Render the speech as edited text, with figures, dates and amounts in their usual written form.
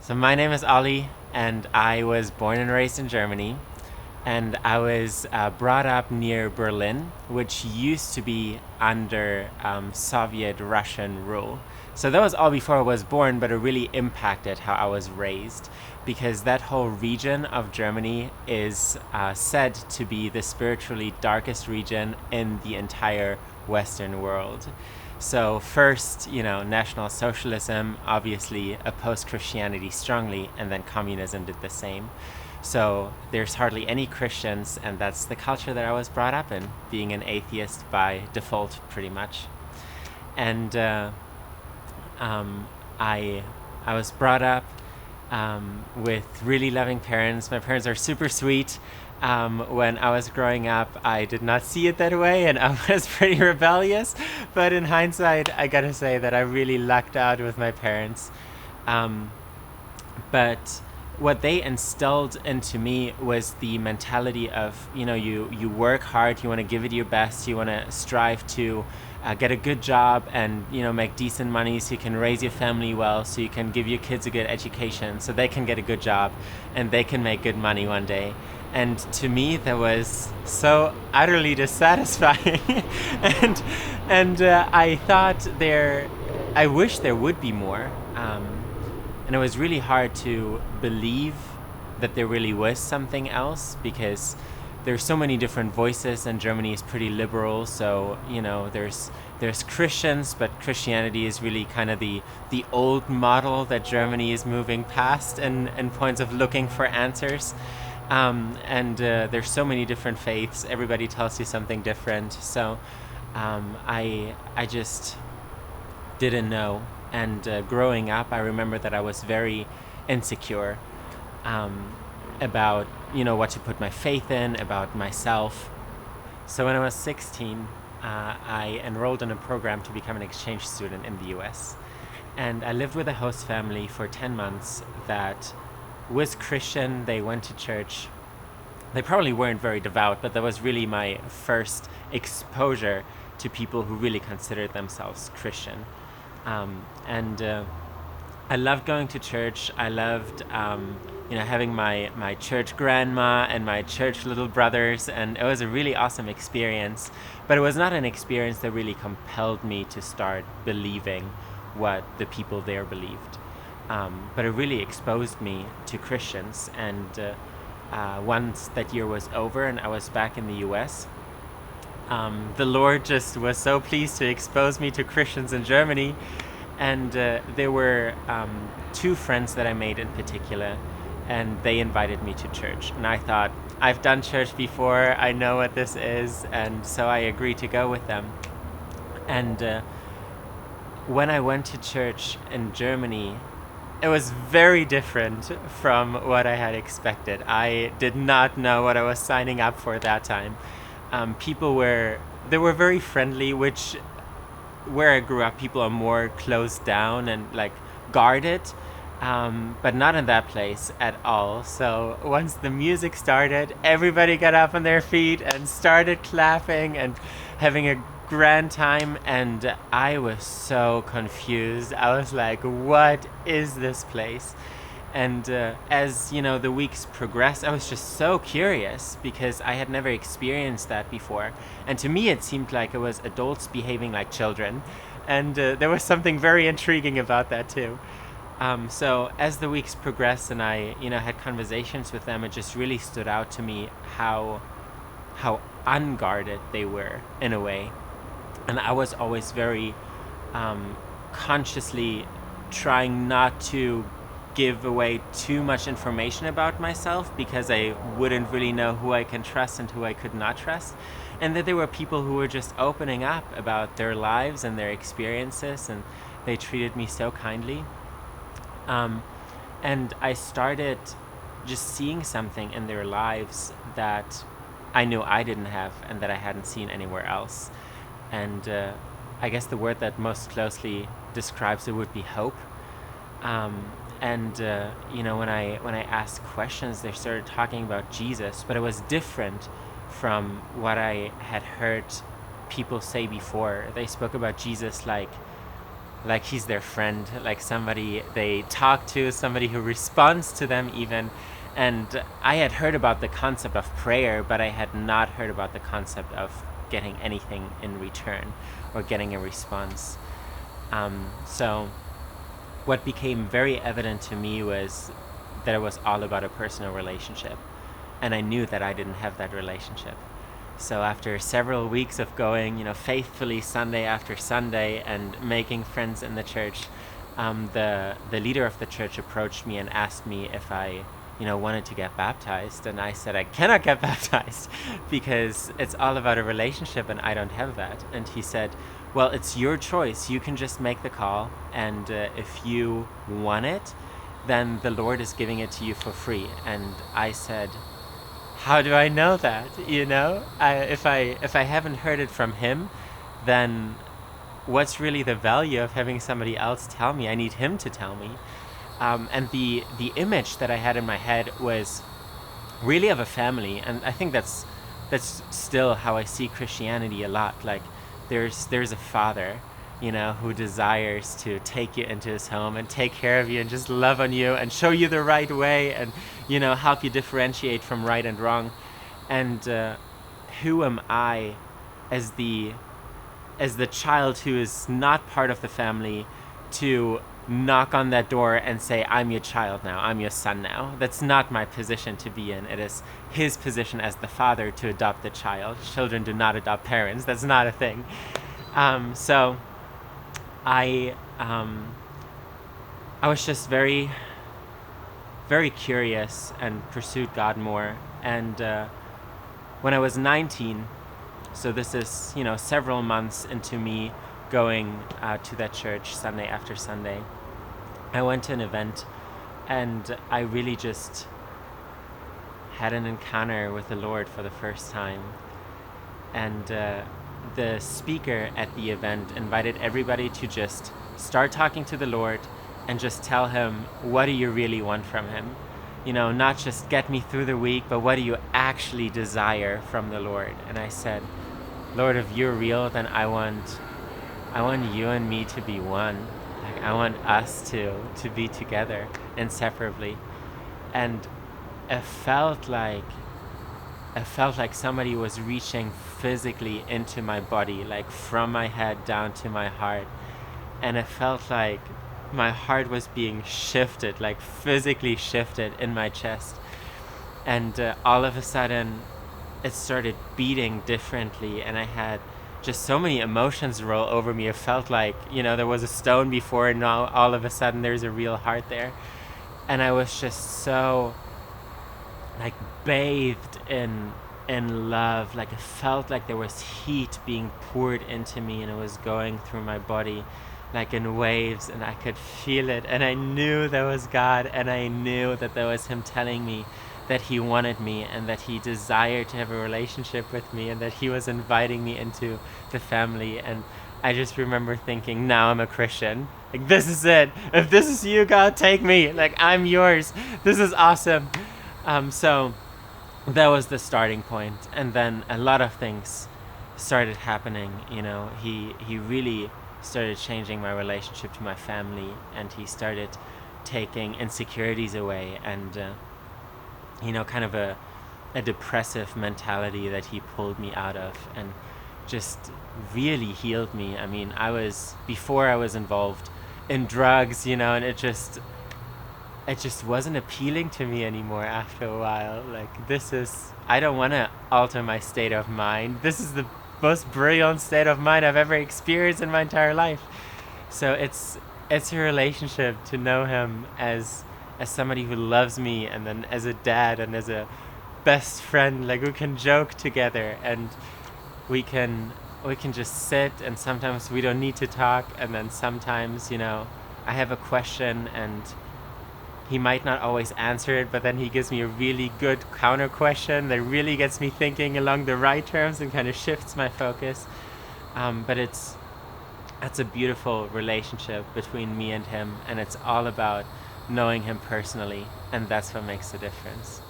So my name is Ali, and I was born and raised in Germany, and I was brought up near Berlin, which used to be under Soviet Russian rule. So that was all before I was born, but it really impacted how I was raised because that whole region of Germany is said to be the spiritually darkest region in the entire Western world. So, first, National Socialism obviously opposed Christianity strongly, and then communism did the same. So, there's hardly any Christians, and that's the culture that I was brought up in, being an atheist by default, pretty much. And um, I, I was brought up with really loving parents. My parents are super sweet. When I was growing up, I did not see it that way, and I was pretty rebellious. But in hindsight, I gotta say that I really lucked out with my parents. Um, but what they instilled into me was the mentality of you work hard, you want to give it your best, you want to strive to get a good job and make decent money so you can raise your family well, so you can give your kids a good education so they can get a good job and they can make good money one day. And to me that was so utterly dissatisfying. and I thought I wish there would be more. And it was really hard to believe that there really was something else because there's so many different voices, and Germany is pretty liberal. So there's Christians, but Christianity is really kind of the old model that Germany is moving past, and points of looking for answers. And there's so many different faiths. Everybody tells you something different. So I just didn't know. And growing up, I remember that I was very insecure about what to put my faith in, about myself. So when I was 16, I enrolled in a program to become an exchange student in the US. And I lived with a host family for 10 months that was Christian. They went to church. They probably weren't very devout, but that was really my first exposure to people who really considered themselves Christian. And I loved going to church. I loved, having my church grandma and my church little brothers, and it was a really awesome experience. But it was not an experience that really compelled me to start believing what the people there believed. But it really exposed me to Christians. And once that year was over and I was back in the U.S., the Lord just was so pleased to expose me to Christians in Germany. And there were two friends that I made in particular, and they invited me to church. And I thought, I've done church before, I know what this is, and so I agreed to go with them. And when I went to church in Germany, it was very different from what I had expected. I did not know what I was signing up for that time. They were very friendly, which where I grew up, people are more closed down and like guarded, but not in that place at all. So once the music started, everybody got up on their feet and started clapping and having a grand time, and I was so confused. I was like, what is this place? And as the weeks progressed, I was just so curious because I had never experienced that before. And to me, it seemed like it was adults behaving like children. And there was something very intriguing about that too. So as the weeks progressed and I, had conversations with them, it just really stood out to me how unguarded they were in a way. And I was always very consciously trying not to give away too much information about myself because I wouldn't really know who I can trust and who I could not trust. And that there were people who were just opening up about their lives and their experiences, and they treated me so kindly. And I started just seeing something in their lives that I knew I didn't have and that I hadn't seen anywhere else. And I guess the word that most closely describes it would be hope. And when I asked questions, they started talking about Jesus, but it was different from what I had heard people say before. They spoke about Jesus like like he's their friend, like somebody they talk to, somebody who responds to them even. And I had heard about the concept of prayer, but I had not heard about the concept of getting anything in return or getting a response. So what became very evident to me was that it was all about a personal relationship. And I knew that I didn't have that relationship. So after several weeks of going, faithfully Sunday after Sunday and making friends in the church, the leader of the church approached me and asked me if I, wanted to get baptized. And I said I cannot get baptized because it's all about a relationship and I don't have that. And he said, well, it's your choice. You can just make the call. And if you want it, then the Lord is giving it to you for free. And I said, how do I know that? If I haven't heard it from him, then what's really the value of having somebody else tell me? I need him to tell me. And the image that I had in my head was really of a family, and I think that's still how I see Christianity a lot. Like there's a father, who desires to take you into his home and take care of you and just love on you and show you the right way and, help you differentiate from right and wrong. And who am I as the child who is not part of the family to knock on that door and say, I'm your child now, I'm your son now? That's not my position to be in. It is his position as the father to adopt the child. Children do not adopt parents. That's not a thing. So I was just very, very curious and pursued God more. And when I was 19, so this is, several months into me going to that church Sunday after Sunday, I went to an event and I really just had an encounter with the Lord for the first time. And the speaker at the event invited everybody to just start talking to the Lord and just tell him, what do you really want from him? Not just get me through the week, but what do you actually desire from the Lord? And I said, Lord, if you're real, then I want you and me to be one. Like I want us to be together inseparably. And it felt like somebody was reaching physically into my body, like from my head down to my heart. And it felt like my heart was being shifted, like physically shifted in my chest. And all of a sudden, it started beating differently, and I had just so many emotions roll over me. It felt like, there was a stone before, and now all of a sudden there's a real heart there. And I was just so like bathed in love. Like it felt like there was heat being poured into me, and it was going through my body like in waves, and I could feel it. And I knew there was God, and I knew that there was him telling me that he wanted me and that he desired to have a relationship with me and that he was inviting me into the family. And I just remember thinking, now I'm a Christian. Like, this is it. If this is you, God, take me. Like, I'm yours. This is awesome. So that was the starting point. And then a lot of things started happening. He really started changing my relationship to my family, and he started taking insecurities away and kind of a depressive mentality that he pulled me out of, and just really healed me. I mean, before I was involved in drugs, and it just wasn't appealing to me anymore after a while. Like, I don't want to alter my state of mind. This is the most brilliant state of mind I've ever experienced in my entire life. So it's a relationship to know him as somebody who loves me, and then as a dad and as a best friend, like we can joke together and we can just sit, and sometimes we don't need to talk, and then sometimes, I have a question and he might not always answer it, but then he gives me a really good counter question that really gets me thinking along the right terms and kind of shifts my focus. But that's a beautiful relationship between me and him, and it's all about knowing him personally, and that's what makes the difference.